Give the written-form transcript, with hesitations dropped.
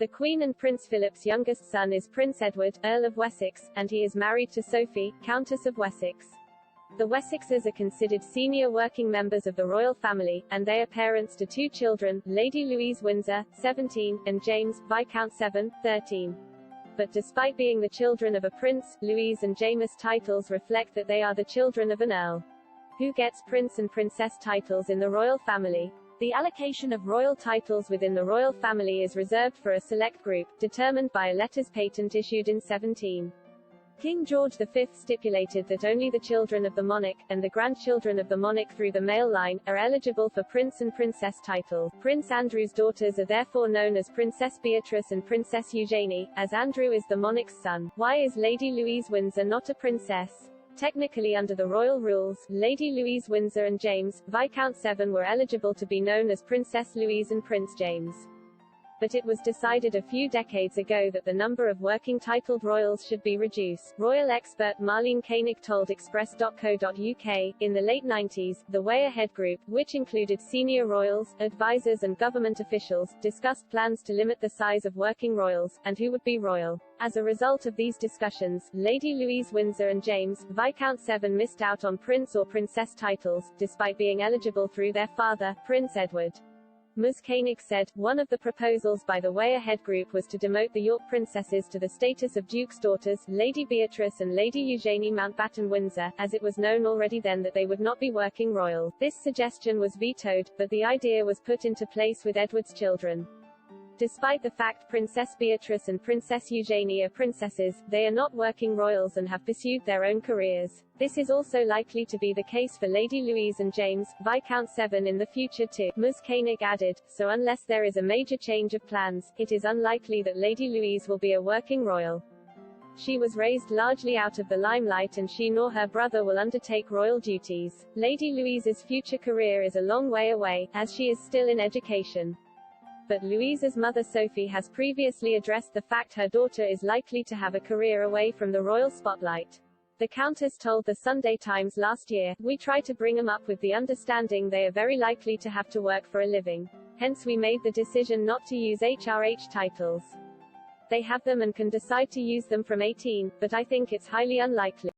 The Queen and Prince Philip's youngest son is Prince Edward, Earl of Wessex, and he is married to Sophie, Countess of Wessex. The Wessexes are considered senior working members of the royal family, and they are parents to two children, Lady Louise Windsor, 17, and James, Viscount 7, 13. But despite being the children of a prince, Louise and James' titles reflect that they are the children of an earl. Who gets prince and princess titles in the royal family? The allocation of royal titles within the royal family is reserved for a select group, determined by a letters patent issued in 17. King George V stipulated that only the children of the monarch, and the grandchildren of the monarch through the male line, are eligible for prince and princess titles. Prince Andrew's daughters are therefore known as Princess Beatrice and Princess Eugenie, as Andrew is the monarch's son. Why is Lady Louise Windsor not a princess? Technically under the royal rules, Lady Louise Windsor and James, Viscount 7 were eligible to be known as Princess Louise and Prince James. But it was decided a few decades ago that the number of working titled royals should be reduced. Royal expert Marlene Koenig told Express.co.uk, in the late 90s, the Way Ahead group, which included senior royals, advisors and government officials, discussed plans to limit the size of working royals, and who would be royal. As a result of these discussions, Lady Louise Windsor and James, Viscount 7 missed out on prince or princess titles, despite being eligible through their father, Prince Edward. Ms. Koenig said, one of the proposals by the Way Ahead group was to demote the York princesses to the status of Duke's daughters, Lady Beatrice and Lady Eugenie Mountbatten Windsor, as it was known already then that they would not be working royal. This suggestion was vetoed, but the idea was put into place with Edward's children. Despite the fact Princess Beatrice and Princess Eugenie are princesses, they are not working royals and have pursued their own careers. This is also likely to be the case for Lady Louise and James, Viscount 7 in the future too. Ms. Koenig added, so unless there is a major change of plans, it is unlikely that Lady Louise will be a working royal. She was raised largely out of the limelight and she nor her brother will undertake royal duties. Lady Louise's future career is a long way away, as she is still in education. But Louise's mother Sophie has previously addressed the fact her daughter is likely to have a career away from the royal spotlight. The Countess told the Sunday Times last year, "We try to bring them up with the understanding they are very likely to have to work for a living. Hence we made the decision not to use HRH titles. They have them and can decide to use them from 18, but I think it's highly unlikely."